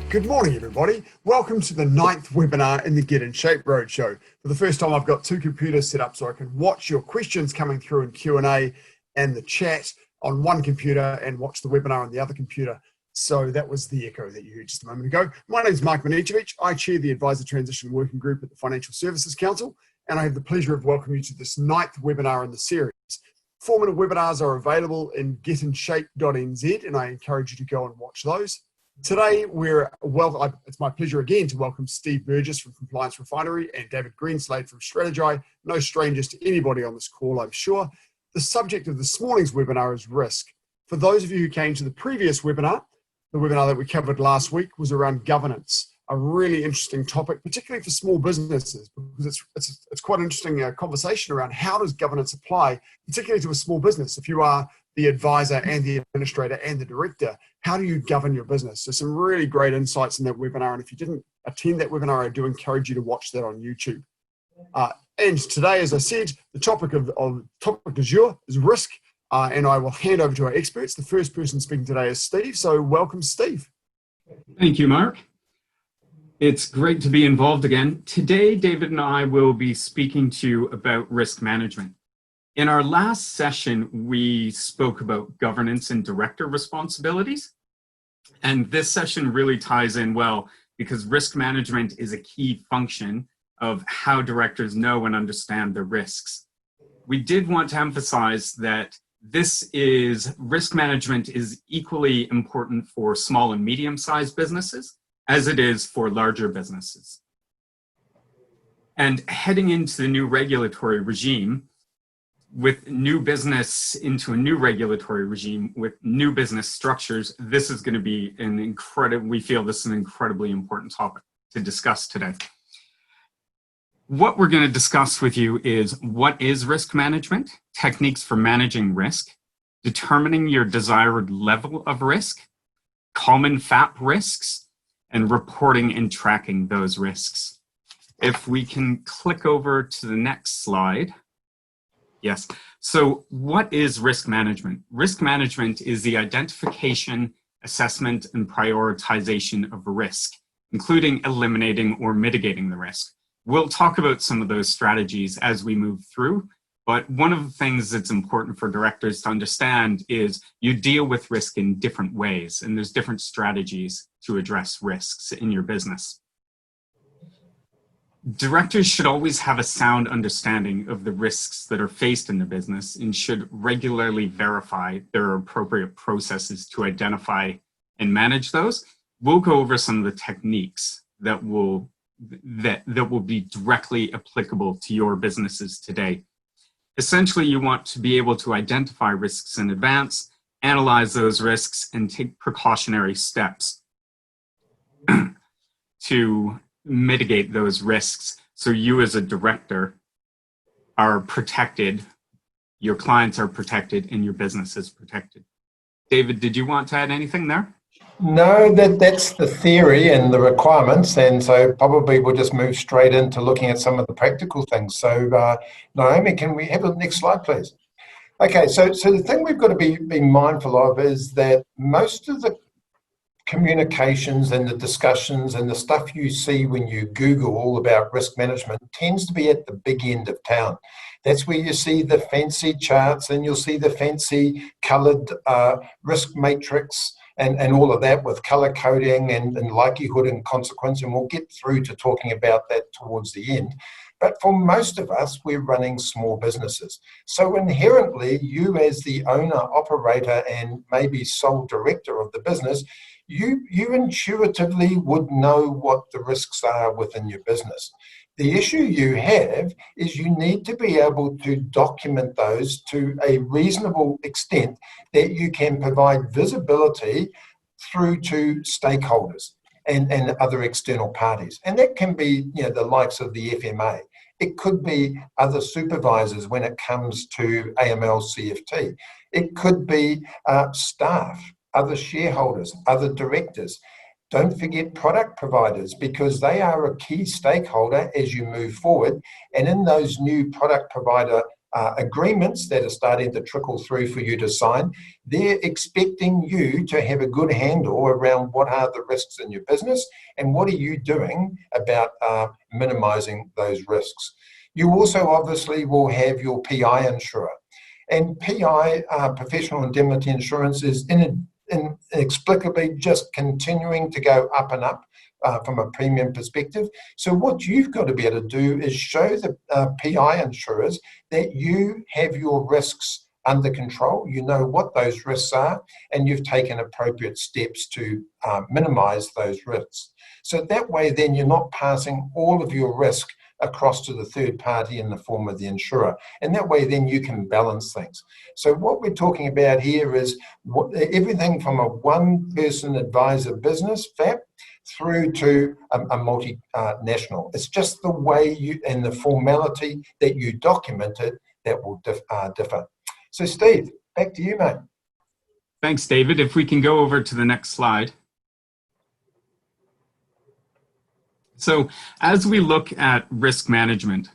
Good morning, everybody. Welcome to the 9th webinar in the Get in Shape Roadshow. For the first time, I've got two computers set up so I can watch your questions coming through in Q&A and the chat on one computer and watch the webinar on the other computer. So that was the echo that you heard just a moment ago. My name is Mike Monicevic. I chair the Advisor Transition Working Group at the Financial Services Council, and I have the pleasure of welcoming you to this 9th webinar in the series. 4-minute webinars are available in getinshape.nz, and I encourage you to go and watch those. Today, it's my pleasure again to welcome Steve Burgess from Compliance Refinery and David Greenslade from Strategy. No strangers to anybody on this call, I'm sure. The subject of this morning's webinar is risk. For those of you who came to the previous webinar, the webinar that we covered last week was around governance, a really interesting topic, particularly for small businesses, because it's quite an interesting conversation around how does governance apply, particularly to a small business. If you are the advisor and the administrator and the director, how do you govern your business? So some really great insights in that webinar. And if you didn't attend that webinar, I do encourage you to watch that on YouTube. And today, as I said, the topic du jour is risk. And I will hand over to our experts. The first person speaking today is Steve. So welcome, Steve. Thank you, Mark. It's great to be involved again. Today, David and I will be speaking to you about risk management. In our last session, we spoke about governance and director responsibilities. And this session really ties in well because risk management is a key function of how directors know and understand their risks. We did want to emphasize that risk management is equally important for small and medium-sized businesses as it is for larger businesses. And heading into the new regulatory regime, with new business into a new regulatory regime with new business structures, this is going to be we feel this is an incredibly important topic to discuss today. What we're going to discuss with you is what is risk management, techniques for managing risk, determining your desired level of risk, common FAP risks, and reporting and tracking those risks. If we can click over to the next slide. Yes. So what is risk management? Risk management is the identification, assessment, and prioritization of risk, including eliminating or mitigating the risk. We'll talk about some of those strategies as we move through, but one of the things that's important for directors to understand is you deal with risk in different ways, and there's different strategies to address risks in your business. Directors should always have a sound understanding of the risks that are faced in the business and should regularly verify there are appropriate processes to identify and manage those. We'll go over some of the techniques that will be directly applicable to your businesses today. Essentially, you want to be able to identify risks in advance, analyze those risks, and take precautionary steps to mitigate those risks so you as a director are protected, your clients are protected, and your business is protected. David, did you want to add anything there? No, that's the theory and the requirements, and so probably we'll just move straight into looking at some of the practical things. So Naomi, can we have the next slide, please? Okay, so the thing we've got to be mindful of is that most of the communications and the discussions and the stuff you see when you Google all about risk management tends to be at the big end of town. That's where you see the fancy charts and you'll see the fancy coloured risk matrix and all of that with colour coding and likelihood and consequence, and we'll get through to talking about that towards the end. But for most of us, we're running small businesses. So inherently, you as the owner, operator, and maybe sole director of the business, you intuitively would know what the risks are within your business. The issue you have is you need to be able to document those to a reasonable extent that you can provide visibility through to stakeholders and other external parties. And that can be, the likes of the FMA. It could be other supervisors when it comes to AML CFT. It could be staff, other shareholders, other directors. Don't forget product providers, because they are a key stakeholder as you move forward. And in those new product provider agreements that are starting to trickle through for you to sign. They're expecting you to have a good handle around what are the risks in your business and what are you doing about minimizing those risks. You also obviously will have your PI insurer. And PI, professional indemnity insurance, is inexplicably just continuing to go up and up from a premium perspective. So what you've got to be able to do is show the PI insurers that you have your risks under control, you know what those risks are, and you've taken appropriate steps to minimize those risks. So that way then you're not passing all of your risk across to the third party in the form of the insurer. And that way then you can balance things. So what we're talking about here is everything from a one-person advisor business, FAP, through to a multinational. It's just the way you and the formality that you document it that will differ. So Steve, back to you, mate. Thanks, David. If we can go over to the next slide. So as we look at risk management,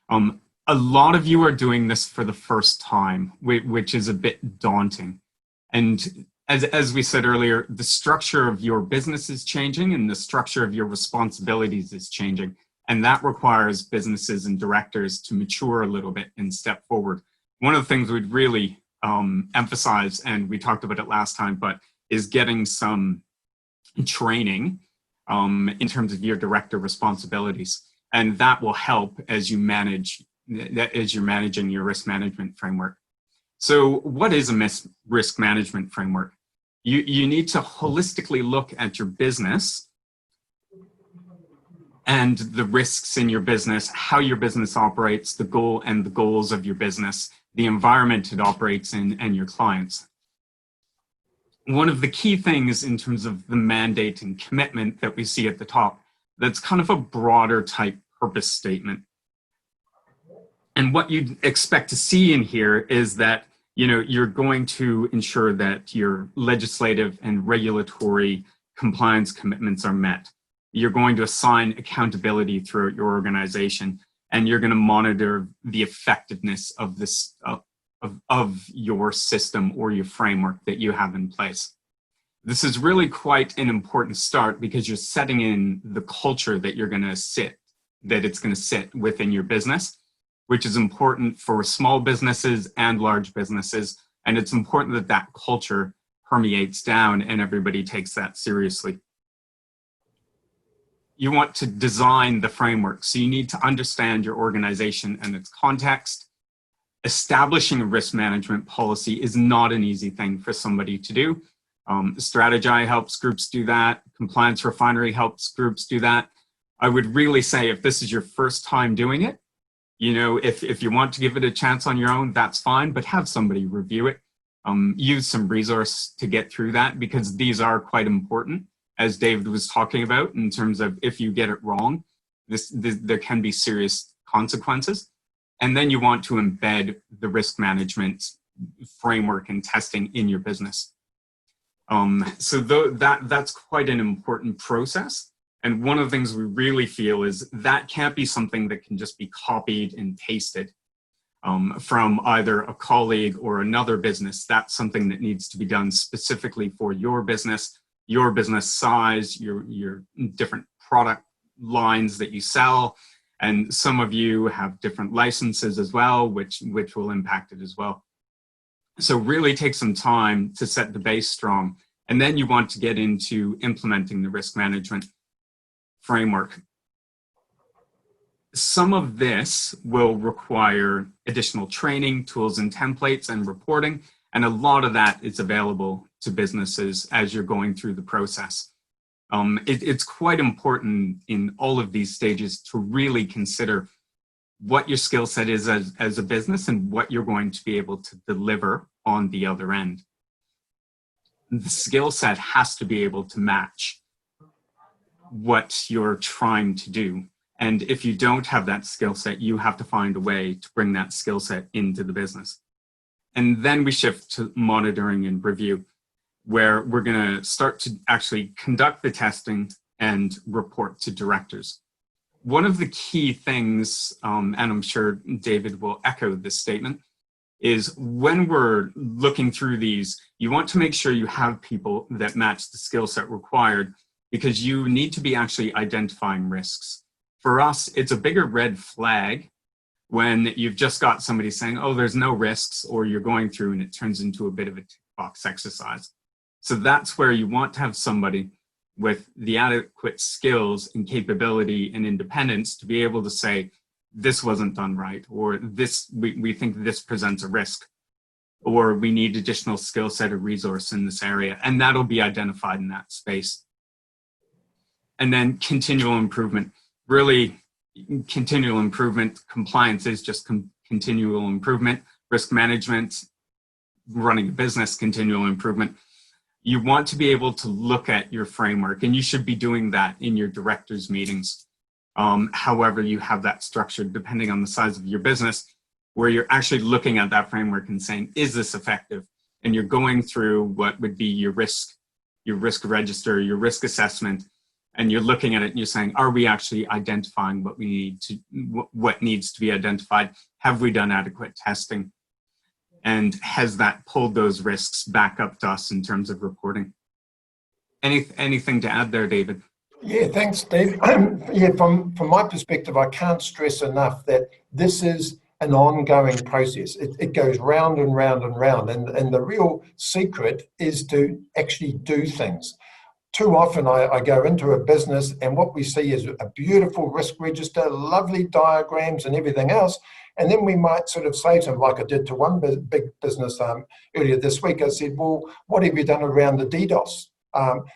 a lot of you are doing this for the first time, which is a bit daunting. And as we said earlier, the structure of your business is changing and the structure of your responsibilities is changing. And that requires businesses and directors to mature a little bit and step forward. One of the things we'd really emphasize, and we talked about it last time, but is getting some training in terms of your director responsibilities. And that will help as you manage, as you're managing your risk management framework. So what is a risk management framework? You need to holistically look at your business and the risks in your business, how your business operates, the goal and the goals of your business, the environment it operates in, and your clients. One of the key things in terms of the mandate and commitment that we see at the top, that's kind of a broader type purpose statement. And what you'd expect to see in here is that, you know, you're going to ensure that your legislative and regulatory compliance commitments are met. You're going to assign accountability throughout your organization, and you're going to monitor the effectiveness of this of your system or your framework that you have in place. This is really quite an important start because you're setting in the culture that you're going to sit within your business, which is important for small businesses and large businesses. And it's important that that culture permeates down and everybody takes that seriously. You want to design the framework. So you need to understand your organization and its context. Establishing a risk management policy is not an easy thing for somebody to do. Strategy helps groups do that. Compliance Refinery helps groups do that. I would really say if this is your first time doing it, you know, if you want to give it a chance on your own, that's fine, but have somebody review it. Use some resource to get through that because these are quite important, as David was talking about, in terms of if you get it wrong, there can be serious consequences. And then you want to embed the risk management framework and testing in your business. So that's quite an important process. And one of the things we really feel is that can't be something that can just be copied and pasted from either a colleague or another business. That's something that needs to be done specifically for your business size, your different product lines that you sell. And some of you have different licenses as well, which will impact it as well. So really take some time to set the base strong. And then you want to get into implementing the risk management framework. Some of this will require additional training, tools and templates and reporting. And a lot of that is available to businesses as you're going through the process. It's quite important in all of these stages to really consider what your skill set is as a business and what you're going to be able to deliver on the other end. The skill set has to be able to match what you're trying to do. And if you don't have that skill set, you have to find a way to bring that skill set into the business. And then we shift to monitoring and review, where we're going to start to actually conduct the testing and report to directors. one of the key things, and I'm sure David will echo this statement, is when we're looking through these, you want to make sure you have people that match the skill set required, because you need to be actually identifying risks. For us, it's a bigger red flag when you've just got somebody saying, oh, there's no risks, or you're going through and it turns into a bit of a tick box exercise. So that's where you want to have somebody with the adequate skills and capability and independence to be able to say, this wasn't done right, or this, we think this presents a risk, or we need additional skill set or resource in this area, and that'll be identified in that space. And then continual improvement, really continual improvement. Compliance is just continual improvement. Risk management, running a business, continual improvement. You want to be able to look at your framework, and you should be doing that in your directors' meetings. However you have that structured, depending on the size of your business, where you're actually looking at that framework and saying, is this effective? And you're going through what would be your risk register, your risk assessment, and you're looking at it and you're saying, are we actually identifying what we need to, what needs to be identified? Have we done adequate testing? And has that pulled those risks back up to us in terms of reporting? Anything to add there, David? Yeah, thanks, Steve. Yeah, from my perspective, I can't stress enough that this is an ongoing process. It goes round and round and round, and the real secret is to actually do things. Too often I go into a business and what we see is a beautiful risk register, lovely diagrams and everything else. And then we might sort of say to them, like I did to one big business earlier this week, I said, well, what have you done around the DDoS?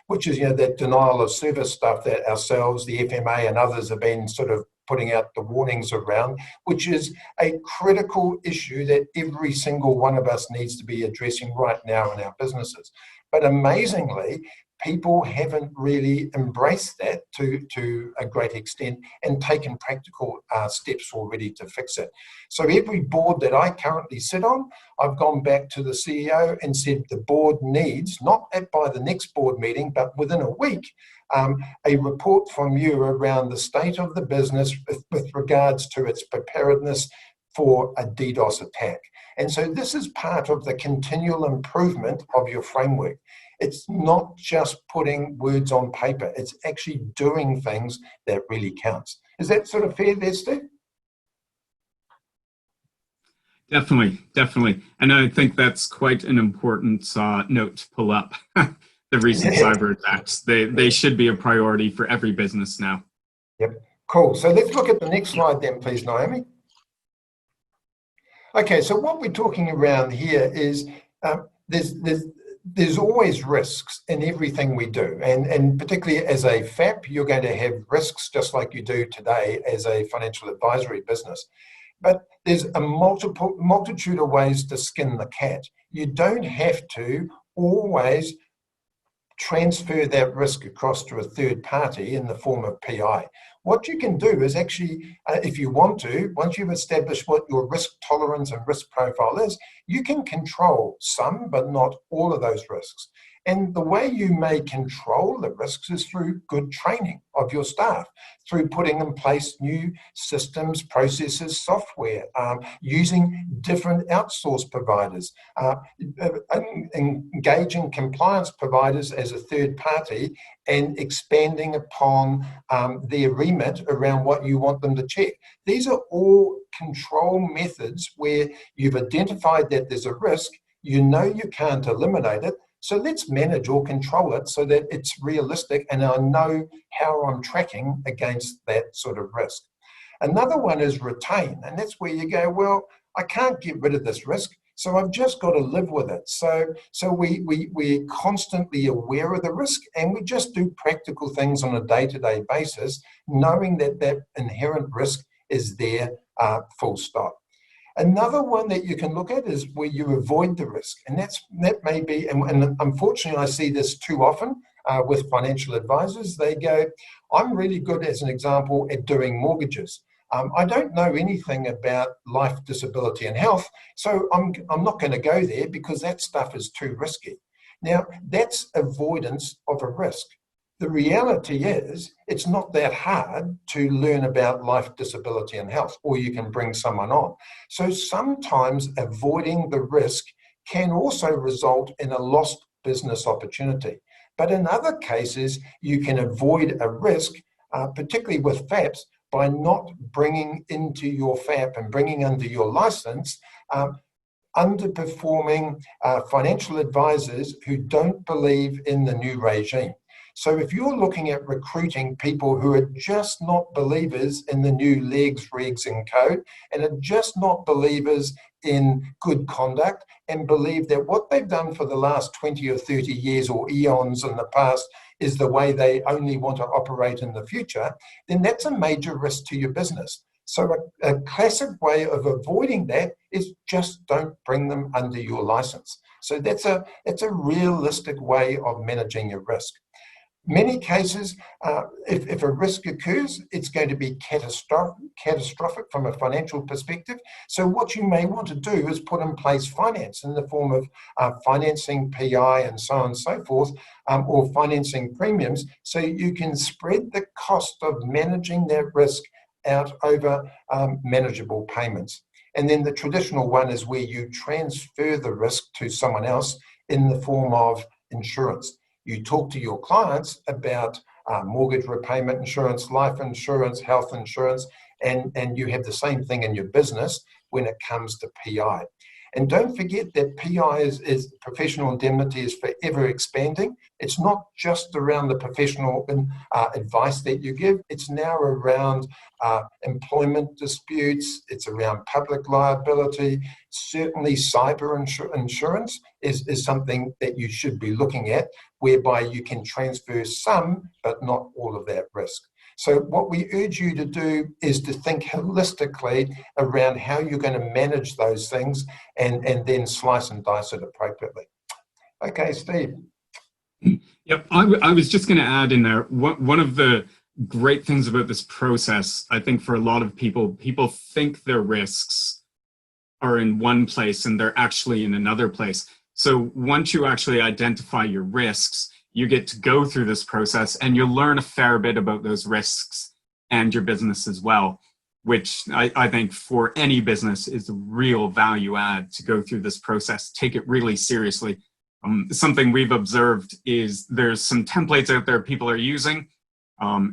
Which is, that denial of service stuff that ourselves, the FMA and others have been sort of putting out the warnings around, which is a critical issue that every single one of us needs to be addressing right now in our businesses. But amazingly, people haven't really embraced that to a great extent and taken practical steps already to fix it. So every board that I currently sit on, I've gone back to the CEO and said the board needs, not by the next board meeting, but within a week, a report from you around the state of the business with regards to its preparedness for a DDoS attack. And so this is part of the continual improvement of your framework. It's not just putting words on paper, it's actually doing things that really counts. Is that sort of fair there, Steve? Definitely. And I think that's quite an important note to pull up. The recent cyber attacks, they should be a priority for every business now. Yep, cool. So let's look at the next slide then, please, Naomi. Okay, so what we're talking around here is there's always risks in everything we do, and particularly as a FAP, you're going to have risks just like you do today as a financial advisory business. But there's a multitude of ways to skin the cat. You don't have to always transfer that risk across to a third party in the form of PI. What you can do is actually, if you want to, once you've established what your risk tolerance and risk profile is, you can control some, but not all of those risks. And the way you may control the risks is through good training of your staff, through putting in place new systems, processes, software, using different outsource providers, engaging compliance providers as a third party, and expanding upon their remit around what you want them to check. These are all control methods where you've identified that there's a risk, you know you can't eliminate it, so let's manage or control it so that it's realistic and I know how I'm tracking against that sort of risk. Another one is retain, and that's where you go, well, I can't get rid of this risk, so I've just got to live with it. So we're constantly aware of the risk, and we just do practical things on a day-to-day basis, knowing that that inherent risk is there, full stop. Another one that you can look at is where you avoid the risk, and that may be, and unfortunately I see this too often with financial advisors. They go, I'm really good, as an example, at doing mortgages. I don't know anything about life, disability and health, so I'm not going to go there because that stuff is too risky. Now, that's avoidance of a risk. The reality is, it's not that hard to learn about life, disability, and health, or you can bring someone on. So sometimes avoiding the risk can also result in a lost business opportunity. But in other cases, you can avoid a risk, particularly with FAPs, by not bringing into your FAP and bringing under your license underperforming financial advisors who don't believe in the new regime. So if you're looking at recruiting people who are just not believers in the new regs, and code, and are just not believers in good conduct, and believe that what they've done for the last 20 or 30 years or eons in the past is the way they only want to operate in the future, then that's a major risk to your business. So a classic way of avoiding that is just don't bring them under your license. So that's a realistic way of managing your risk. Many cases, if a risk occurs, it's going to be catastrophic from a financial perspective. So what you may want to do is put in place finance in the form of financing PI and so on and so forth, or financing premiums, so you can spread the cost of managing that risk out over manageable payments. And then the traditional one is where you transfer the risk to someone else in the form of insurance. You talk to your clients about mortgage repayment insurance, life insurance, health insurance, and you have the same thing in your business when it comes to PI. And don't forget that PI is professional indemnity is forever expanding. It's not just around the professional advice that you give. It's now around employment disputes. It's around public liability. Certainly cyber insurance is something that you should be looking at, whereby you can transfer some, but not all of that risk. So what we urge you to do is to think holistically around how you're going to manage those things and then slice and dice it appropriately. Okay, Steve. Yep, I was just going to add in there, one of the great things about this process, I think for a lot of people think their risks are in one place and they're actually in another place. So once you actually identify your risks, you get to go through this process and you'll learn a fair bit about those risks and your business as well, which I think for any business is a real value add to go through this process. Take it really seriously. Something we've observed is there's some templates out there people are using.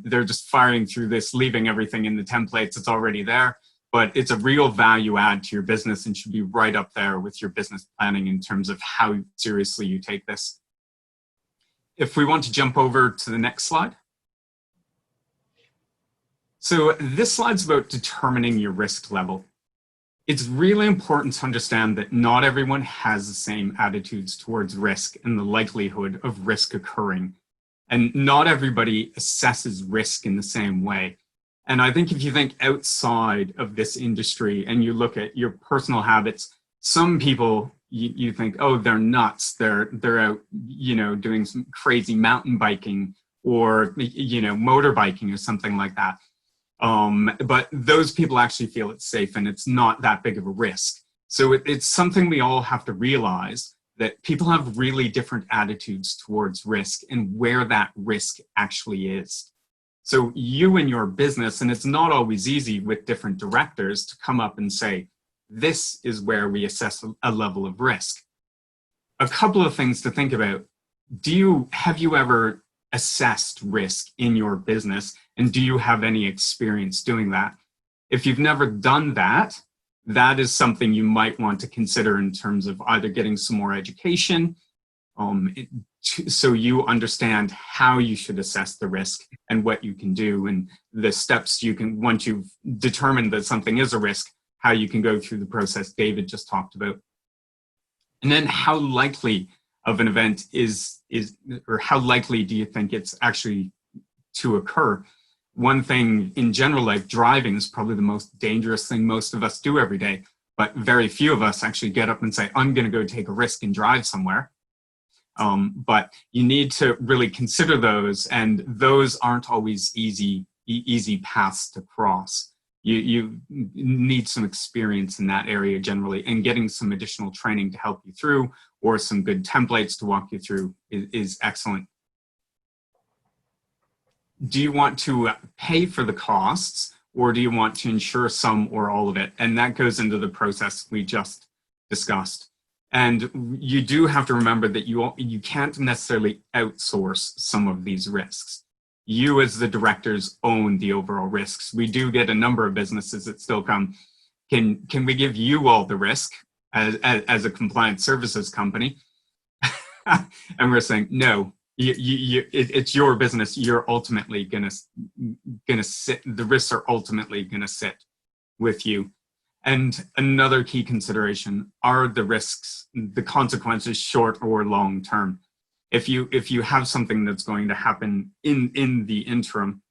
They're just firing through this, leaving everything in the templates. It's already there, but it's a real value add to your business and should be right up there with your business planning in terms of how seriously you take this. If we want to jump over to the next slide. So this slide's about determining your risk level. It's really important to understand that not everyone has the same attitudes towards risk and the likelihood of risk occurring. And not everybody assesses risk in the same way. And I think if you think outside of this industry and you look at your personal habits, some people you think, oh, they're nuts. They're out, doing some crazy mountain biking or, motorbiking or something like that. But those people actually feel it's safe and it's not that big of a risk. So it's something we all have to realize, that people have really different attitudes towards risk and where that risk actually is. So you and your business, and it's not always easy with different directors to come up and say, this is where we assess a level of risk. A couple of things to think about. Have you ever assessed risk in your business? And do you have any experience doing that? If you've never done that, that is something you might want to consider in terms of either getting some more education, so you understand how you should assess the risk and what you can do and the steps you can, once you've determined that something is a risk, how you can go through the process David just talked about. And then how likely of an event or how likely do you think it's actually to occur? One thing in general, like driving, is probably the most dangerous thing most of us do every day, but very few of us actually get up and say, I'm going to go take a risk and drive somewhere. But you need to really consider those, and those aren't always easy paths to cross. You need some experience in that area generally, and getting some additional training to help you through, or some good templates to walk you through is excellent. Do you want to pay for the costs, or do you want to insure some or all of it? And that goes into the process we just discussed. And you do have to remember that you can't necessarily outsource some of these risks. You as the directors own the overall risks. We do get a number of businesses that still come, can we give you all the risk as a compliance services company? And we're saying, no, it's your business. You're ultimately gonna sit, the risks are ultimately gonna sit with you. And another key consideration are the risks, the consequences, short or long term. If you have something that's going to happen in the interim,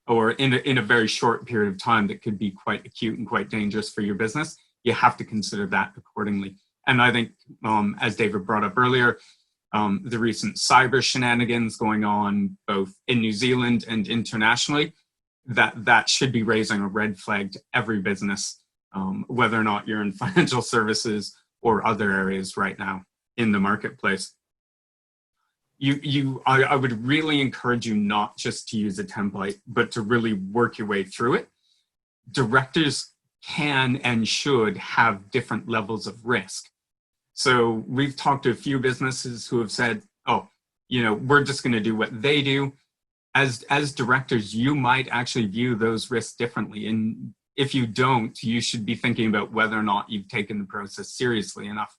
or in a very short period of time that could be quite acute and quite dangerous for your business, you have to consider that accordingly. And I think, as David brought up earlier, the recent cyber shenanigans going on both in New Zealand and internationally, that should be raising a red flag to every business, whether or not you're in financial services or other areas right now in the marketplace. I would really encourage you not just to use a template, but to really work your way through it. Directors can and should have different levels of risk. So we've talked to a few businesses who have said, oh, we're just going to do what they do. As directors, you might actually view those risks differently. And if you don't, you should be thinking about whether or not you've taken the process seriously enough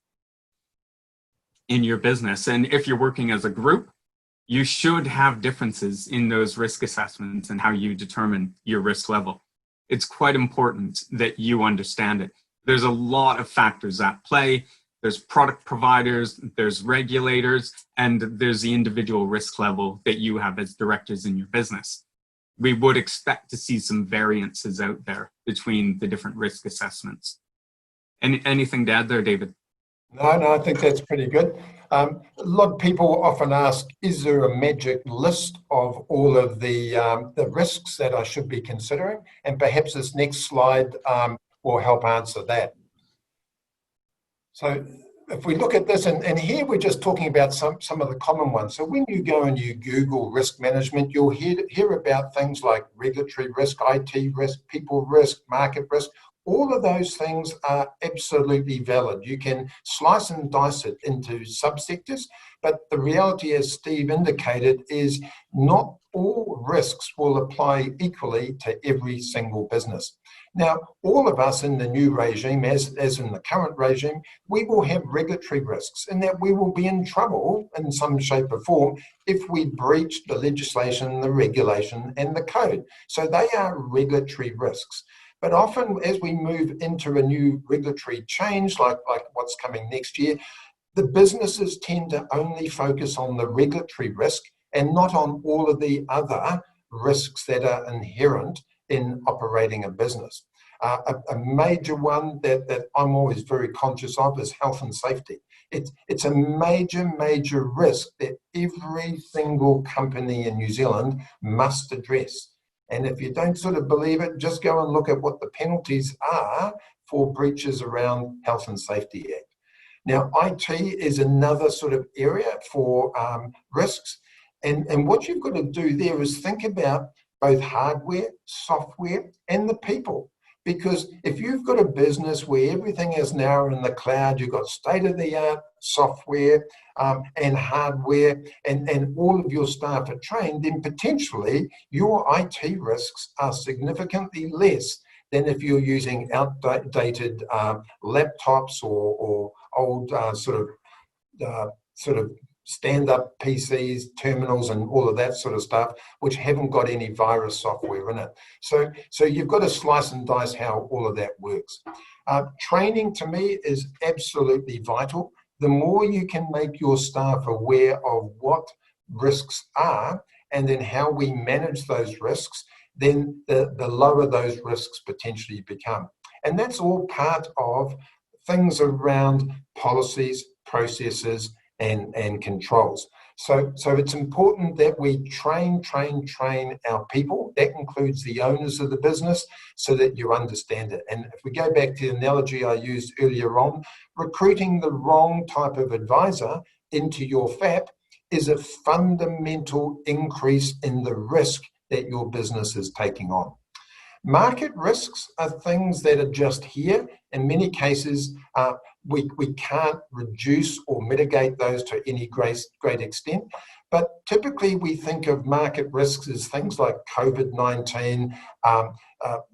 in your business. And if you're working as a group, you should have differences in those risk assessments and how you determine your risk level. It's quite important that you understand it. There's a lot of factors at play. There's product providers, there's regulators, and there's the individual risk level that you have as directors in your business. We would expect to see some variances out there between the different risk assessments. Anything to add there, David? No, I think that's pretty good. A lot of people often ask, is there a magic list of all of the risks that I should be considering? And perhaps this next slide will help answer that. So if we look at this, and here we're just talking about some of the common ones. So when you go and you Google risk management, you'll hear about things like regulatory risk, IT risk, people risk, market risk. All of those things are absolutely valid. You can slice and dice it into subsectors, but the reality, as Steve indicated, is not all risks will apply equally to every single business. Now, all of us in the new regime, as in the current regime, we will have regulatory risks, in that we will be in trouble in some shape or form if we breach the legislation, the regulation, and the code. So they are regulatory risks. But often as we move into a new regulatory change, like what's coming next year, the businesses tend to only focus on the regulatory risk and not on all of the other risks that are inherent in operating a business. A major one that I'm always very conscious of is health and safety. It's a major risk that every single company in New Zealand must address. And if you don't sort of believe it, just go and look at what the penalties are for breaches around Health and Safety Act. Now, IT is another sort of area for risks. And what you've got to do there is think about both hardware, software, and the people. Because if you've got a business where everything is now in the cloud, you've got state-of-the-art software and hardware, and all of your staff are trained, then potentially your IT risks are significantly less than if you're using outdated laptops or old sort of stand-up PCs, terminals, and all of that sort of stuff, which haven't got any virus software in it. So you've got to slice and dice how all of that works. Training, to me, is absolutely vital. The more you can make your staff aware of what risks are and then how we manage those risks, then the lower those risks potentially become. And that's all part of things around policies, processes, and controls. So it's important that we train our people. That includes the owners of the business, so that you understand it. And if we go back to the analogy I used earlier on, recruiting the wrong type of advisor into your FAP is a fundamental increase in the risk that your business is taking on. Market risks are things that are just here. In many cases, we can't reduce or mitigate those to any great extent. But typically, we think of market risks as things like COVID-19,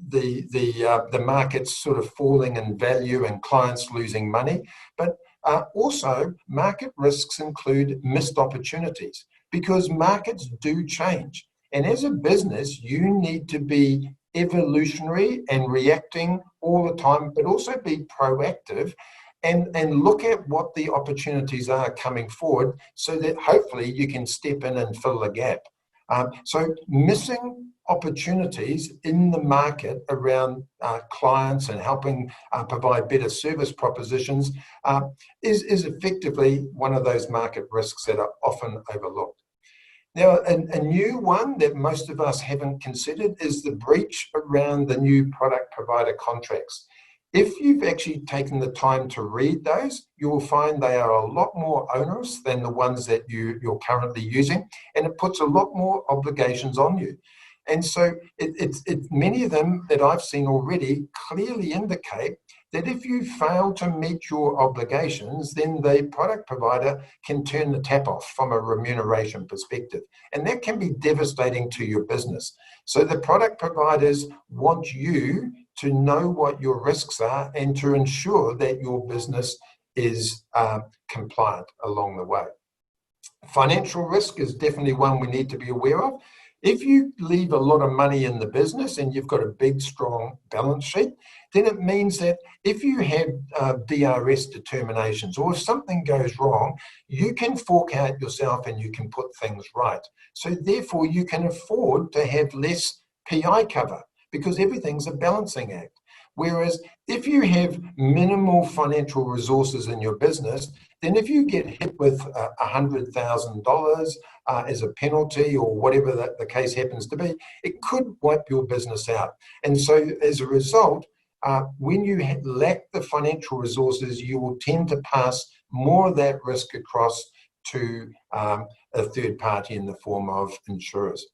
the markets sort of falling in value and clients losing money. But also, market risks include missed opportunities because markets do change. And as a business, you need to be evolutionary and reacting all the time, but also be proactive and look at what the opportunities are coming forward so that hopefully you can step in and fill the gap. So missing opportunities in the market around clients and helping provide better service propositions is effectively one of those market risks that are often overlooked. Now, a new one that most of us haven't considered is the breach around the new product provider contracts. If you've actually taken the time to read those, you will find they are a lot more onerous than the ones that you're currently using, and it puts a lot more obligations on you. And so it's many of them that I've seen already clearly indicate that if you fail to meet your obligations, then the product provider can turn the tap off from a remuneration perspective. And that can be devastating to your business. So the product providers want you to know what your risks are and to ensure that your business is compliant along the way. Financial risk is definitely one we need to be aware of. If you leave a lot of money in the business and you've got a big, strong balance sheet, then it means that if you have DRS determinations or if something goes wrong, you can fork out yourself and you can put things right. So therefore, you can afford to have less PI cover because everything's a balancing act. Whereas if you have minimal financial resources in your business, then if you get hit with $100,000 as a penalty or whatever the case happens to be, it could wipe your business out. And so as a result, when you lack the financial resources, you will tend to pass more of that risk across to a third party in the form of insurers.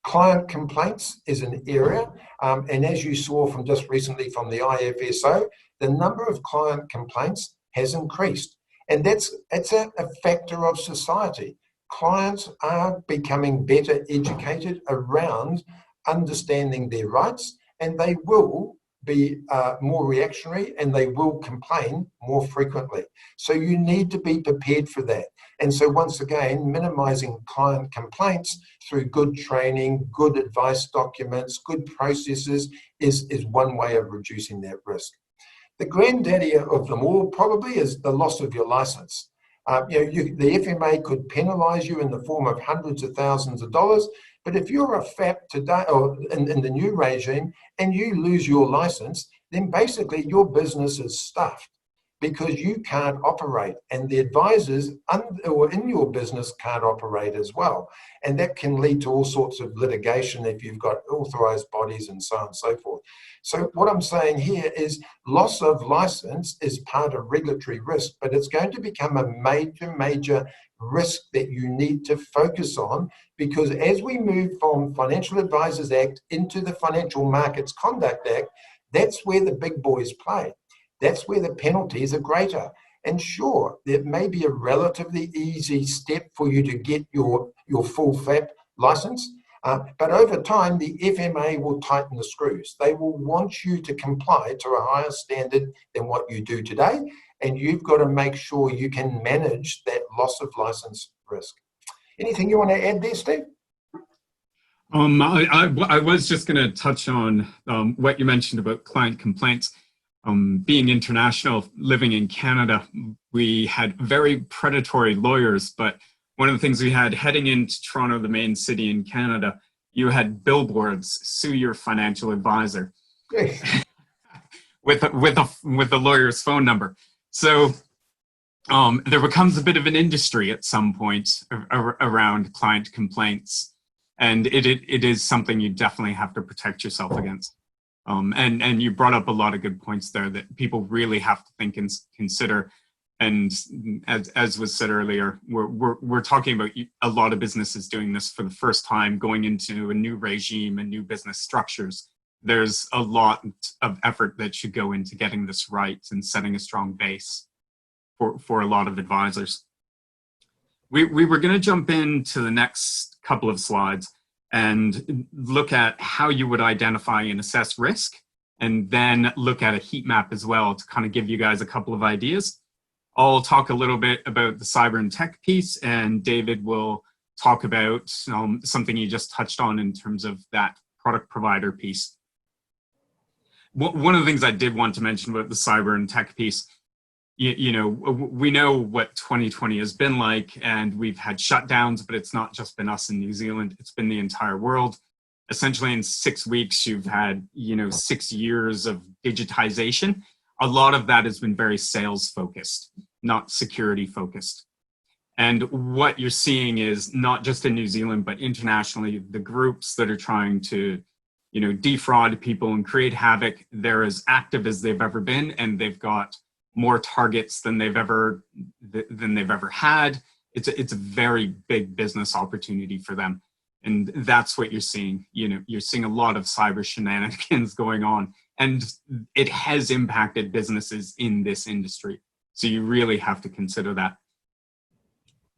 Client complaints is an area, and as you saw from just recently from the IFSO, the number of client complaints has increased. And that's a factor of society. Clients are becoming better educated around understanding their rights, and they will be more reactionary and they will complain more frequently. So you need to be prepared for that. And so once again, minimizing client complaints through good training, good advice documents, good processes is one way of reducing that risk. The granddaddy of them all probably is the loss of your license. The FMA could penalize you in the form of hundreds of thousands of dollars, but if you're a FAP today or in the new regime and you lose your license, then basically your business is stuffed because you can't operate and the advisors in your business can't operate as well. And that can lead to all sorts of litigation if you've got authorized bodies and so on and so forth. So what I'm saying here is loss of license is part of regulatory risk, but it's going to become a major risk that you need to focus on, because as we move from Financial Advisors Act into the Financial Markets Conduct Act, that's where the big boys play. That's where the penalties are greater. And sure, there may be a relatively easy step for you to get your full FAP license, but over time, the FMA will tighten the screws. They will want you to comply to a higher standard than what you do today, and you've got to make sure you can manage that loss of license risk. Anything you want to add there, Steve? I was just going to touch on what you mentioned about client complaints. Being international, living in Canada, we had very predatory lawyers, but one of the things we had heading into Toronto, the main city in Canada, you had billboards, sue your financial advisor with the lawyer's phone number. So there becomes a bit of an industry at some point around client complaints, and it is something you definitely have to protect yourself against. And you brought up a lot of good points there that people really have to think and consider. And as was said earlier, we're talking about a lot of businesses doing this for the first time, going into a new regime and new business structures. There's a lot of effort that should go into getting this right and setting a strong base for a lot of advisors. We were going to jump into the next couple of slides and look at how you would identify and assess risk, and then look at a heat map as well to kind of give you guys a couple of ideas. I'll talk a little bit about the cyber and tech piece, and David will talk about something you just touched on in terms of that product provider piece. One of the things I did want to mention about the cyber and tech piece, you know, we know what 2020 has been like, and we've had shutdowns, but it's not just been us in New Zealand, it's been the entire world. Essentially in 6 weeks, you've had, you know, 6 years of digitization. A lot of that has been very sales focused, not security focused. And what you're seeing is not just in New Zealand, but internationally, the groups that are trying to, you know, defraud people and create havoc, they're as active as they've ever been, and they've got more targets than they've ever had. It's a very big business opportunity for them. And that's what you're seeing. You know, you're seeing a lot of cyber shenanigans going on, and it has impacted businesses in this industry. So you really have to consider that.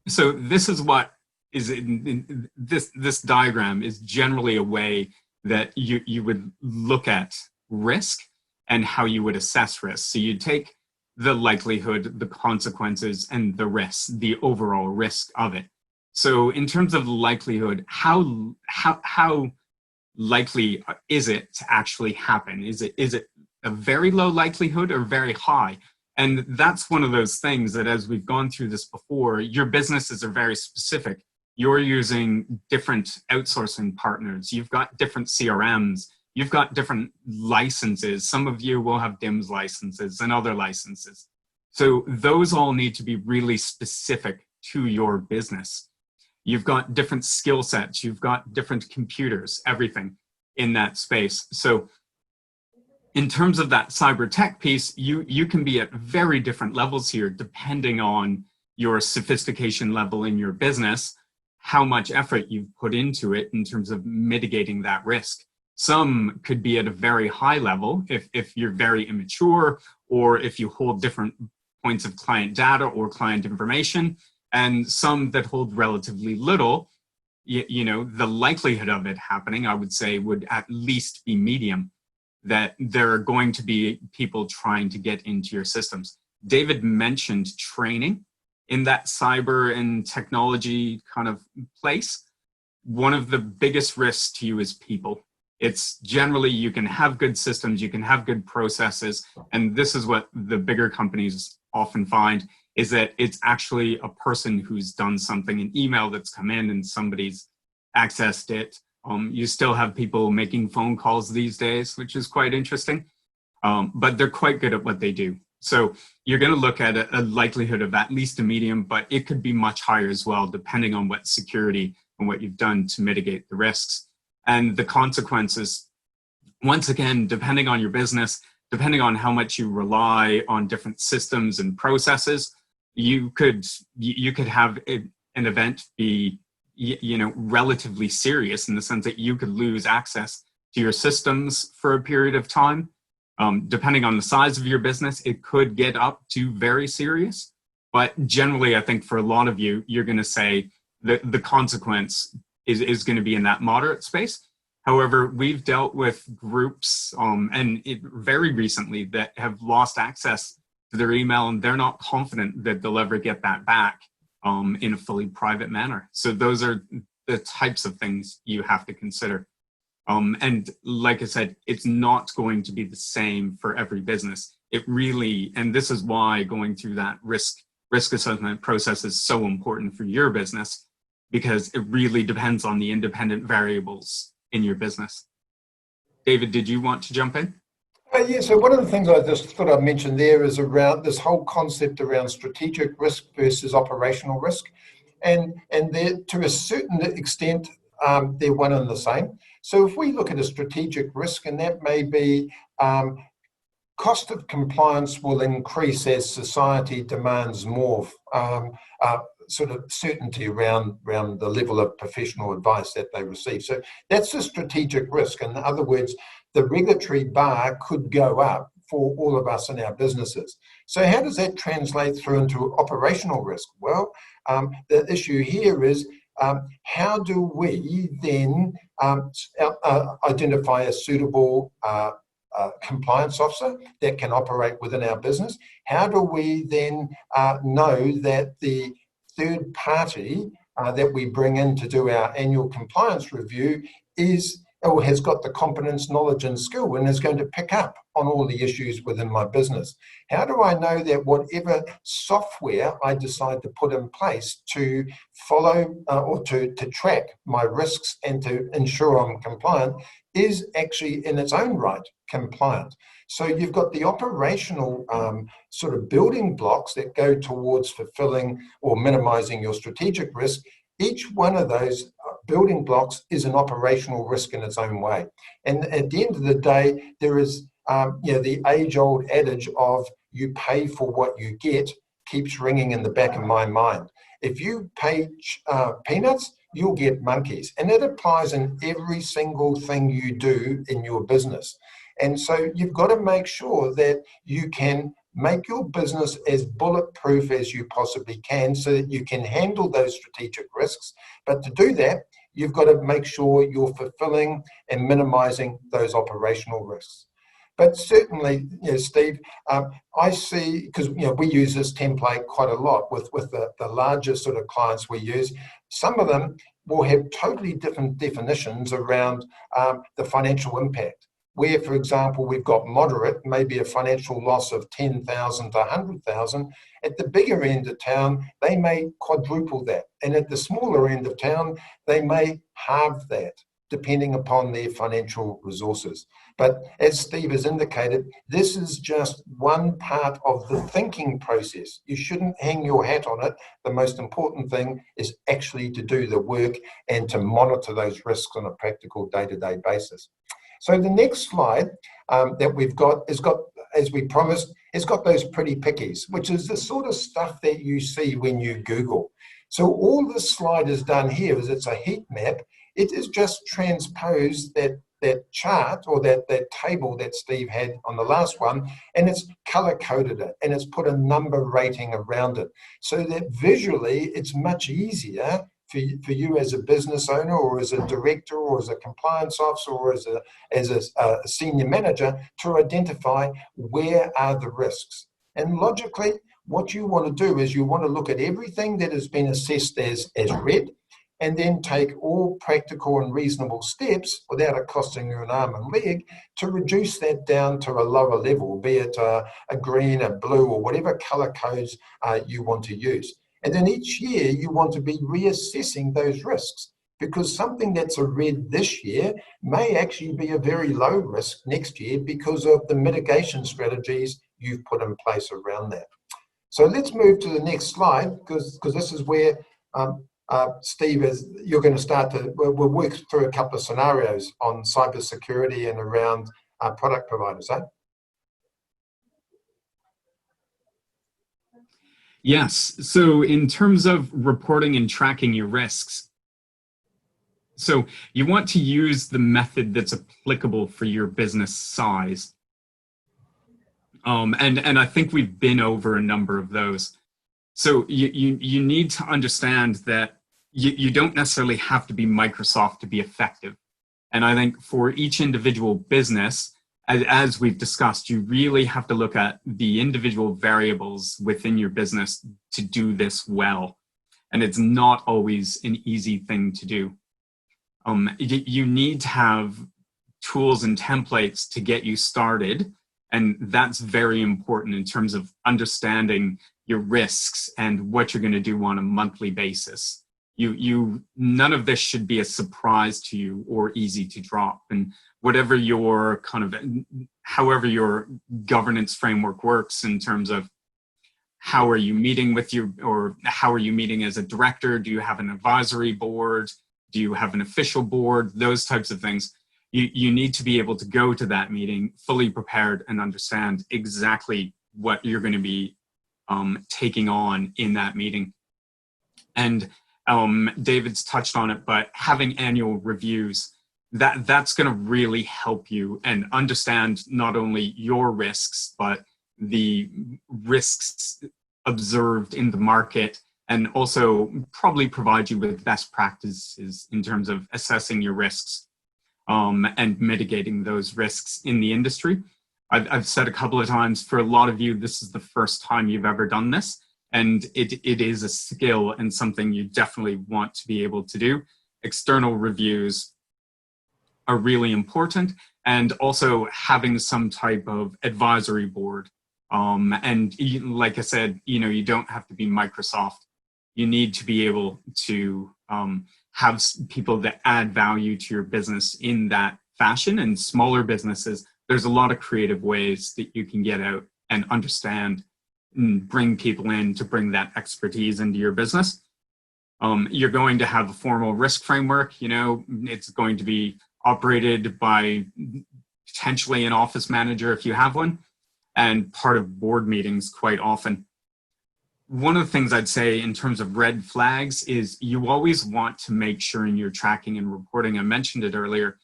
So this is what is in this diagram is generally a way that you would look at risk and how you would assess risk. So you take the likelihood, the consequences, and the risk, the overall risk of it. So in terms of likelihood, how likely is it to actually happen? Is it a very low likelihood or very high? And that's one of those things that, as we've gone through this before, your businesses are very specific. You're using different outsourcing partners. You've got different CRMs. You've got different licenses. Some of you will have DIMS licenses and other licenses. So those all need to be really specific to your business. You've got different skill sets. You've got different computers, everything in that space. So in terms of that cyber tech piece, you can be at very different levels here, depending on your sophistication level in your business, how much effort you've put into it in terms of mitigating that risk. Some could be at a very high level if you're very immature, or if you hold different points of client data or client information, and some that hold relatively little. You know, the likelihood of it happening, I would say, would at least be medium, that there are going to be people trying to get into your systems. David mentioned training in that cyber and technology kind of place. One of the biggest risks to you is people. It's generally, you can have good systems, you can have good processes, and this is what the bigger companies often find, is that it's actually a person who's done something, an email that's come in and somebody's accessed it. You still have people making phone calls these days, which is quite interesting, but they're quite good at what they do. So you're going to look at a likelihood of at least a medium, but it could be much higher as well, depending on what security and what you've done to mitigate the risks. And the consequences, once again, depending on your business, depending on how much you rely on different systems and processes, you could have an event be, you know, relatively serious, in the sense that you could lose access to your systems for a period of time. Depending on the size of your business, it could get up to very serious. But generally, I think for a lot of you, you're going to say that the consequence is going to be in that moderate space. However, we've dealt with groups very recently that have lost access to their email, and they're not confident that they'll ever get that back in a fully private manner. So those are the types of things you have to consider. And like I said, it's not going to be the same for every business. It really, and this is why going through that risk assessment process is so important for your business, because it really depends on the independent variables in your business. David, did you want to jump in? Yeah, so one of the things I just thought I'd mention there is around this whole concept around strategic risk versus operational risk. And to a certain extent, they're one and the same. So if we look at a strategic risk, and that may be cost of compliance will increase as society demands more sort of certainty around the level of professional advice that they receive. So that's a strategic risk. In other words, the regulatory bar could go up for all of us in our businesses. So how does that translate through into operational risk? Well, the issue here is how do we then identify a suitable compliance officer that can operate within our business? How do we then know that the third party that we bring in to do our annual compliance review is or has got the competence, knowledge and skill and is going to pick up on all the issues within my business? How do I know that whatever software I decide to put in place to follow or to track my risks and to ensure I'm compliant is actually in its own right compliant? So you've got the operational sort of building blocks that go towards fulfilling or minimizing your strategic risk. Each one of those building blocks is an operational risk in its own way. And at the end of the day, there is the age-old adage of you pay for what you get keeps ringing in the back of my mind. If you pay peanuts, you'll get monkeys. And that applies in every single thing you do in your business. And so you've got to make sure that you can make your business as bulletproof as you possibly can so that you can handle those strategic risks. But to do that, you've got to make sure you're fulfilling and minimizing those operational risks. But certainly, Steve, I see, because we use this template quite a lot with the larger sort of clients we use. Some of them will have totally different definitions around the financial impact. Where, for example, we've got moderate, maybe a financial loss of 10,000 to 100,000. At the bigger end of town, they may quadruple that. And at the smaller end of town, they may halve that, depending upon their financial resources. But as Steve has indicated, this is just one part of the thinking process. You shouldn't hang your hat on it. The most important thing is actually to do the work and to monitor those risks on a practical day-to-day basis. So the next slide that we've got, as we promised, has got those pretty pickies, which is the sort of stuff that you see when you Google. So all this slide has done here is it's a heat map. It is just transposed that chart or that table that Steve had on the last one, and it's color-coded it, and it's put a number rating around it, so that visually it's much easier for you as a business owner or as a director or as a compliance officer or as a senior manager to identify where are the risks. And logically, what you want to do is you want to look at everything that has been assessed as red and then take all practical and reasonable steps without it costing you an arm and leg to reduce that down to a lower level, be it a green, a blue, or whatever color codes you want to use. And then each year you want to be reassessing those risks, because something that's a red this year may actually be a very low risk next year because of the mitigation strategies you've put in place around that. So let's move to the next slide, because this is where Steve, you're going to start to, we'll work through a couple of scenarios on cybersecurity and around product providers, eh? Yes. So in terms of reporting and tracking your risks, so you want to use the method that's applicable for your business size. And I think we've been over a number of those. So you need to understand that you don't necessarily have to be Microsoft to be effective. And I think for each individual business, as we've discussed, you really have to look at the individual variables within your business to do this well. And it's not always an easy thing to do. You need to have tools and templates to get you started. And that's very important in terms of understanding your risks and what you're going to do on a monthly basis. None of this should be a surprise to you or easy to drop. And whatever your however your governance framework works in terms of how are you meeting with or how are you meeting as a director? Do you have an advisory board? Do you have an official board? Those types of things. You need to be able to go to that meeting fully prepared and understand exactly what you're going to be taking on in that meeting. And David's touched on it, but having annual reviews, that's going to really help you and understand not only your risks, but the risks observed in the market, and also probably provide you with best practices in terms of assessing your risks and mitigating those risks in the industry. I've said a couple of times, for a lot of you, this is the first time you've ever done this, and it is a skill and something you definitely want to be able to do. External reviews are really important, and also having some type of advisory board. And like I said, you don't have to be Microsoft. You need to be able to have people that add value to your business in that fashion. And smaller businesses, there's a lot of creative ways that you can get out and understand and bring people in to bring that expertise into your business. You're going to have a formal risk framework. It's going to be operated by potentially an office manager if you have one, and part of board meetings quite often. One of the things I'd say in terms of red flags is you always want to make sure in your tracking and reporting, I mentioned it earlier,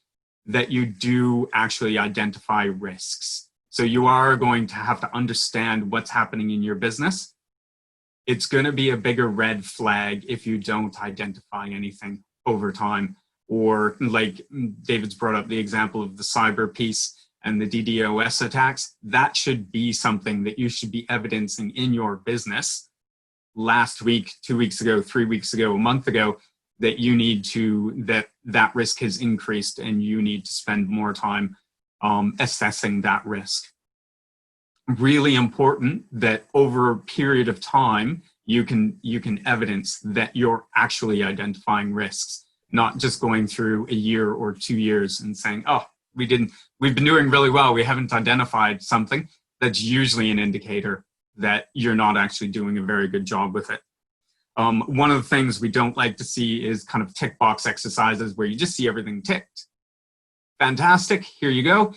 that you do actually identify risks. So you are going to have to understand what's happening in your business. It's going to be a bigger red flag if you don't identify anything over time. Or like David's brought up the example of the cyber piece and the DDoS attacks. That should be something that you should be evidencing in your business last week, 2 weeks ago, 3 weeks ago, a month ago, that you need to, that risk has increased and you need to spend more time assessing that risk. Really important that over a period of time, you can evidence that you're actually identifying risks, not just going through a year or 2 years and saying, oh, we've been doing really well, we haven't identified something. That's usually an indicator that you're not actually doing a very good job with it. One of the things we don't like to see is kind of tick box exercises where you just see everything ticked. Fantastic, here you go.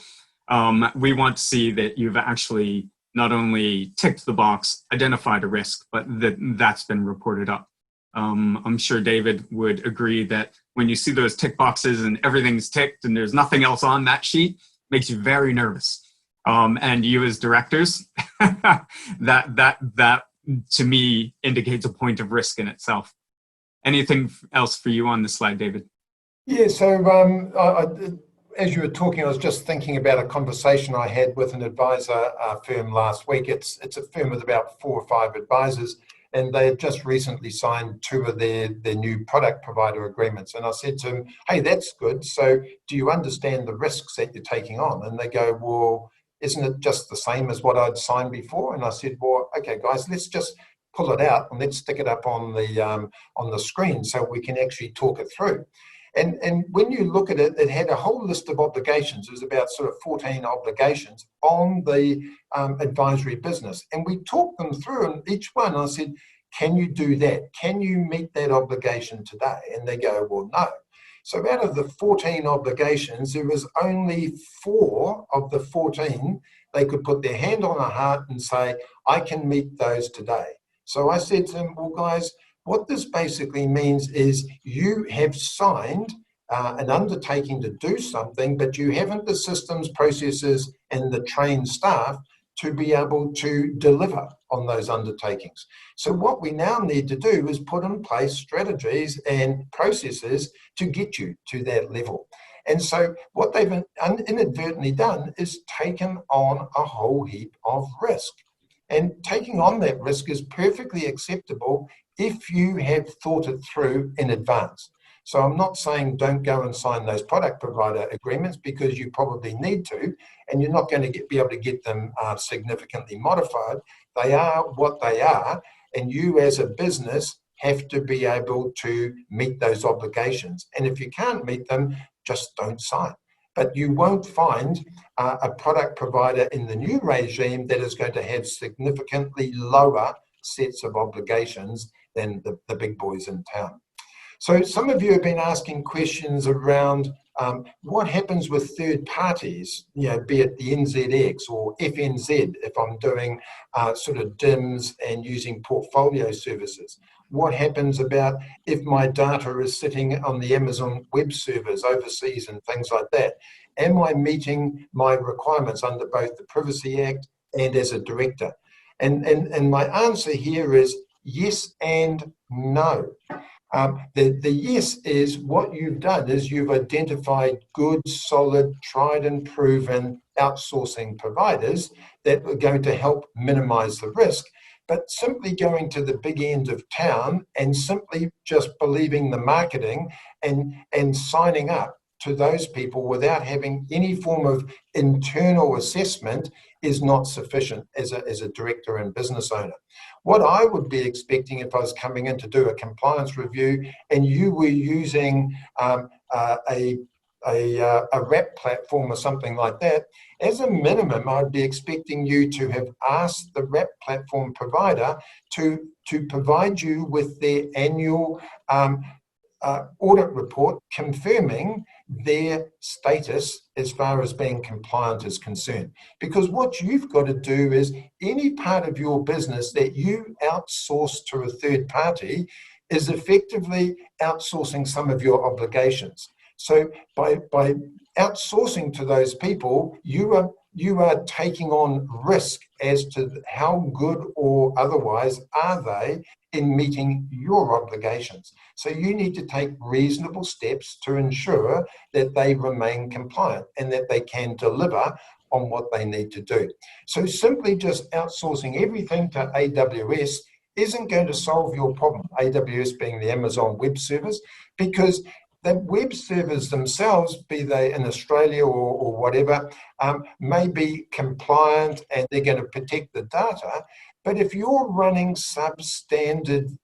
We want to see that you've actually not only ticked the box, identified a risk, but that's been reported up. I'm sure David would agree that when you see those tick boxes and everything's ticked and there's nothing else on that sheet, makes you very nervous. And you as directors, that to me indicates a point of risk in itself. Anything else for you on this slide, David? Yeah, so as you were talking, I was just thinking about a conversation I had with an advisor firm last week. It's a firm with about 4 or 5 advisors, and they had just recently signed 2 of their new product provider agreements. And I said to them, hey, that's good. So do you understand the risks that you're taking on? And they go, well, isn't it just the same as what I'd signed before? And I said, well, okay, guys, let's just pull it out and let's stick it up on the screen so we can actually talk it through. And when you look at it, it had a whole list of obligations. It was about sort of 14 obligations on the advisory business. And we talked them through, and each one I said, can you do that? Can you meet that obligation today? And they go, well, no. So out of the 14 obligations, there was only 4 of the 14 they could put their hand on their heart and say, I can meet those today. So I said to them, well, guys, what this basically means is you have signed an undertaking to do something, but you haven't the systems, processes, and the trained staff to be able to deliver on those undertakings. So what we now need to do is put in place strategies and processes to get you to that level. And so what they've inadvertently done is taken on a whole heap of risk. And taking on that risk is perfectly acceptable if you have thought it through in advance. So I'm not saying don't go and sign those product provider agreements, because you probably need to, and you're not going to be able to get them significantly modified. They are what they are, and you as a business have to be able to meet those obligations. And if you can't meet them, just don't sign. But you won't find a product provider in the new regime that is going to have significantly lower sets of obligations than the big boys in town. So some of you have been asking questions around What happens with third parties, be it the NZX or FNZ, if I'm doing sort of DIMS and using portfolio services? What happens about if my data is sitting on the Amazon web servers overseas and things like that? Am I meeting my requirements under both the Privacy Act and as a director? And my answer here is yes and no. The yes is what you've done is you've identified good, solid, tried and proven outsourcing providers that are going to help minimize the risk. But simply going to the big end of town and simply just believing the marketing and signing up to those people without having any form of internal assessment is not sufficient as a director and business owner. What I would be expecting if I was coming in to do a compliance review and you were using a RAP platform or something like that, as a minimum, I'd be expecting you to have asked the RAP platform provider to provide you with their annual audit report confirming their status as far as being compliant is concerned. Because what you've got to do is any part of your business that you outsource to a third party is effectively outsourcing some of your obligations. So by outsourcing to those people, you are taking on risk as to how good or otherwise are they in meeting your obligations. So you need to take reasonable steps to ensure that they remain compliant and that they can deliver on what they need to do. So simply just outsourcing everything to AWS isn't going to solve your problem, AWS being the Amazon Web Service, because the web servers themselves, be they in Australia or whatever, may be compliant and they're going to protect the data. But if you're running substandard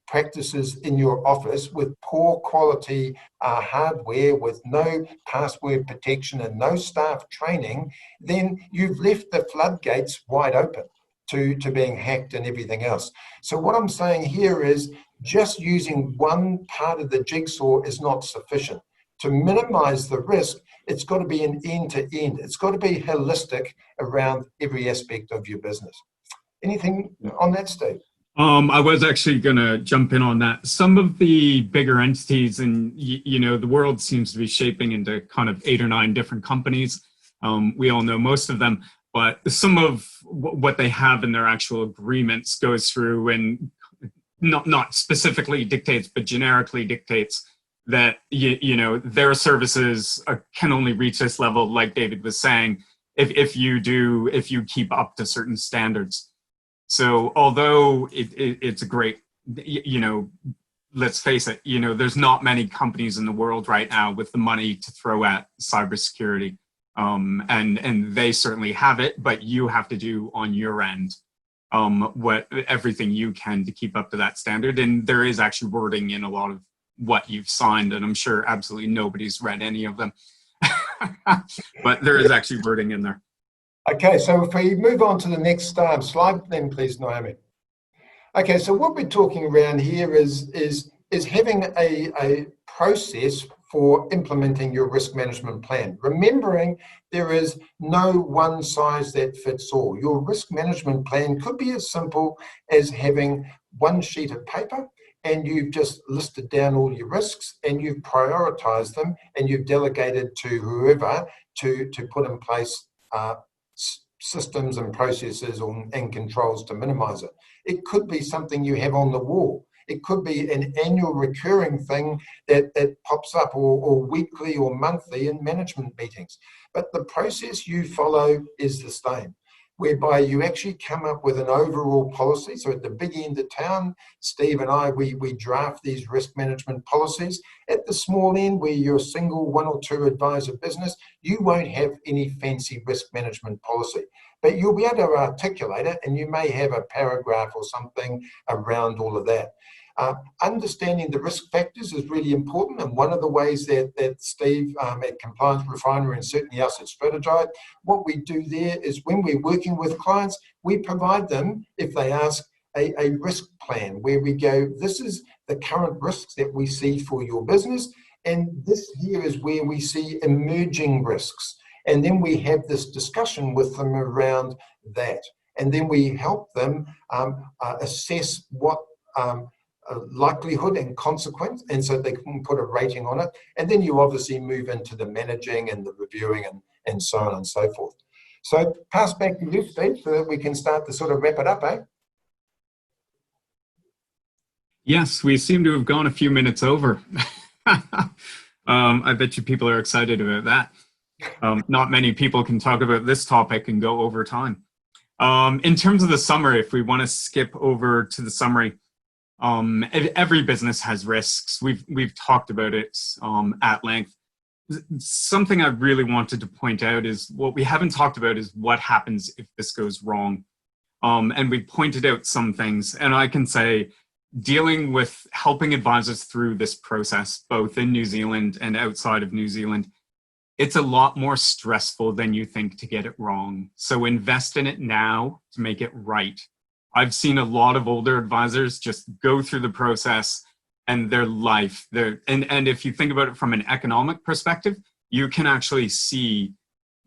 practices in your office with poor quality hardware, with no password protection and no staff training, then you've left the floodgates wide open to being hacked and everything else. So what I'm saying here is just using one part of the jigsaw is not sufficient. To minimize the risk, it's got to be an end-to-end. It's got to be holistic around every aspect of your business. Anything on that, Steve? I was actually going to jump in on that. Some of the bigger entities, and the world seems to be shaping into kind of 8 or 9 different companies. We all know most of them, but some of what they have in their actual agreements goes through and not specifically dictates, but generically dictates that their services can only reach this level, like David was saying, if you keep up to certain standards. So although it's a great, let's face it, there's not many companies in the world right now with the money to throw at cybersecurity. And they certainly have it, but you have to do on your end everything you can to keep up to that standard. And there is actually wording in a lot of what you've signed, and I'm sure absolutely nobody's read any of them. But there is actually wording in there. Okay, so if we move on to the next slide then, please, Naomi. Okay, so what we're talking around here is having a process for implementing your risk management plan. Remembering there is no one size that fits all. Your risk management plan could be as simple as having one sheet of paper and you've just listed down all your risks and you've prioritized them and you've delegated to whoever to put in place systems and processes and controls to minimize it. It could be something you have on the wall. It could be an annual recurring thing that pops up or weekly or monthly in management meetings. But the process you follow is the same, whereby you actually come up with an overall policy. So at the big end of town, Steve and I, we draft these risk management policies. At the small end, where you're a single 1 or 2 advisor business, you won't have any fancy risk management policy. But you'll be able to articulate it, and you may have a paragraph or something around all of that. Understanding the risk factors is really important, and one of the ways that Steve at Compliance Refinery and certainly us at Strategize, what we do there is when we're working with clients, we provide them, if they ask, a risk plan where we go, this is the current risks that we see for your business, And this here is where we see emerging risks. And then we have this discussion with them around that. And then we help them assess what likelihood and consequence, and so they can put a rating on it. And then you obviously move into the managing and the reviewing and so on and so forth. So pass back to you, Steve, so that we can start to sort of wrap it up, eh? Yes, we seem to have gone a few minutes over. I bet you people are excited about that. Not many people can talk about this topic and go over time. In terms of the summary, if we want to skip over to the summary, every business has risks. We've talked about it at length. Something I really wanted to point out is what we haven't talked about is what happens if this goes wrong. And we pointed out some things, and I can say dealing with helping advisors through this process, both in New Zealand and outside of New Zealand, it's a lot more stressful than you think to get it wrong. So invest in it now to make it right. I've seen a lot of older advisors just go through the process and their life, and if you think about it from an economic perspective, you can actually see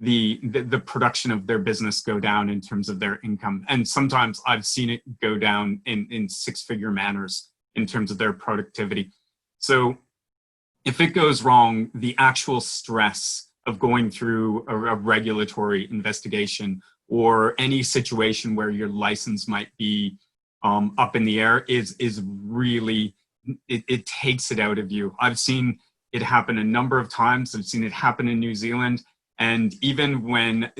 the production of their business go down in terms of their income. And sometimes I've seen it go down in six-figure manners in terms of their productivity. So if it goes wrong, the actual stress of going through a regulatory investigation or any situation where your license might be up in the air is really, it takes it out of you. I've seen it happen a number of times. I've seen it happen in New Zealand. And even when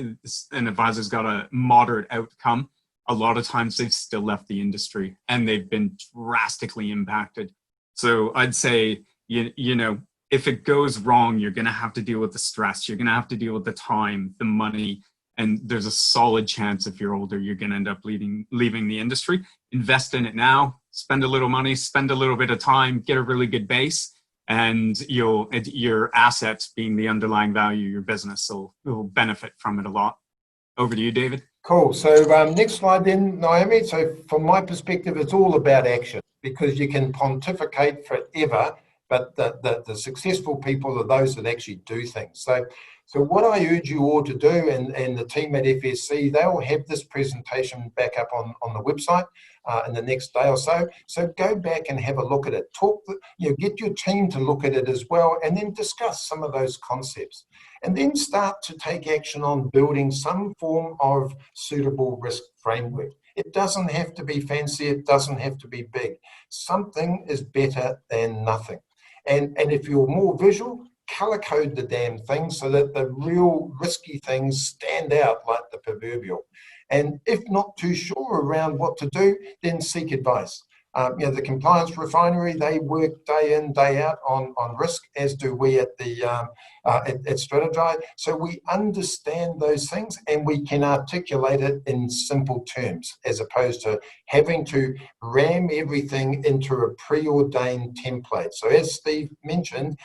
an advisor's got a moderate outcome, a lot of times they've still left the industry and they've been drastically impacted. So I'd say, you know, if it goes wrong, you're going to have to deal with the stress. You're going to have to deal with the time, the money, and there's a solid chance if you're older, you're going to end up leaving the industry. Invest in it now, spend a little money, spend a little bit of time, get a really good base, and your assets being the underlying value of your business will benefit from it a lot. Over to you, David. Cool. So next slide then, Naomi. So from my perspective, it's all about action, because you can pontificate forever, but the successful people are those that actually do things. So what I urge you all to do, and the team at FSC, they'll have this presentation back up on the website in the next day or so. So go back and have a look at it. Get your team to look at it as well, and then discuss some of those concepts. And then start to take action on building some form of suitable risk framework. It doesn't have to be fancy, it doesn't have to be big. Something is better than nothing. And if you're more visual, color code the damn thing so that the real risky things stand out like the proverbial. And if not too sure around what to do, then seek advice. The compliance refinery, they work day in, day out on risk, as do we at Strategize. So we understand those things and we can articulate it in simple terms, as opposed to having to ram everything into a preordained template. So as Steve mentioned,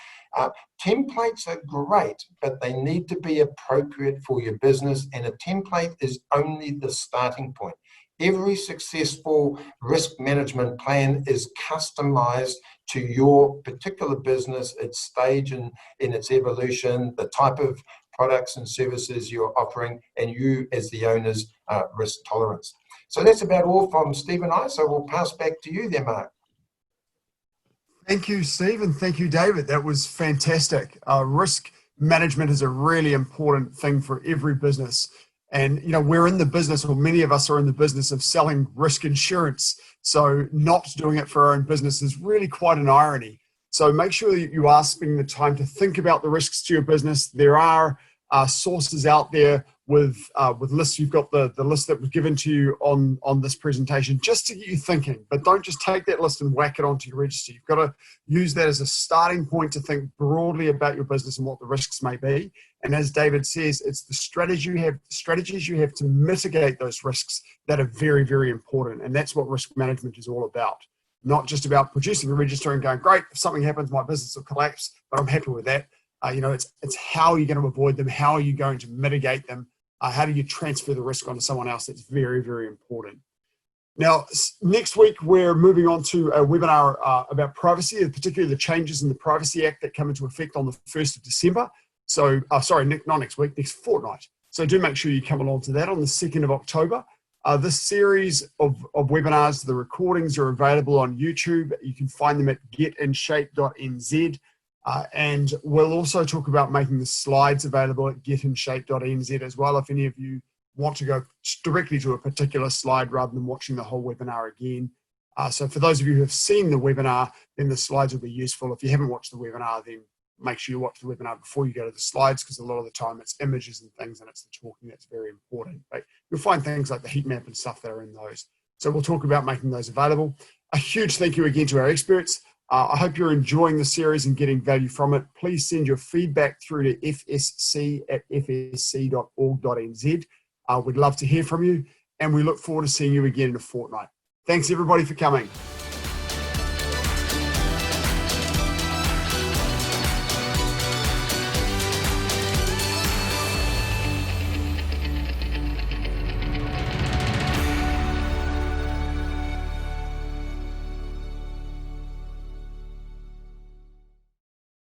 templates are great, but they need to be appropriate for your business, and a template is only the starting point. Every successful risk management plan is customized to your particular business, its stage in its evolution, the type of products and services you're offering, and you as the owner's risk tolerance. So that's about all from Steve and I, so we'll pass back to you there, Mark. Thank you, Steve, and thank you, David. That was fantastic. Risk management is a really important thing for every business. And, we're in the business, or many of us are in the business of selling risk insurance. So not doing it for our own business is really quite an irony. So make sure that you are spending the time to think about the risks to your business. There are sources out there with lists. You've got the list that was given to you on this presentation just to get you thinking, but don't just take that list and whack it onto your register. You've got to use that as a starting point to think broadly about your business and what the risks may be. And as David says, it's the strategies you have to mitigate those risks that are very, very important. And that's what risk management is all about. Not just about producing a register and going, great, if something happens, my business will collapse, but I'm happy with that. It's how are you going to avoid them? How are you going to mitigate them? How do you transfer the risk onto someone else? That's very, very important. Now, next week, we're moving on to a webinar about privacy, particularly the changes in the Privacy Act that come into effect on the 1st of December. So, sorry, not next week, next fortnight. So do make sure you come along to that on the 2nd of October. This series of webinars, the recordings are available on YouTube. You can find them at getinshape.nz. And we'll also talk about making the slides available at getinshape.nz as well, if any of you want to go directly to a particular slide rather than watching the whole webinar again. So for those of you who have seen the webinar, then the slides will be useful. If you haven't watched the webinar, then make sure you watch the webinar before you go to the slides, because a lot of the time it's images and things and it's the talking that's very important. But you'll find things like the heat map and stuff that are in those. So we'll talk about making those available. A huge thank you again to our experts. I hope you're enjoying the series and getting value from it. Please send your feedback through to fsc@fsc.org.nz. We'd love to hear from you, and we look forward to seeing you again in a fortnight. Thanks everybody for coming.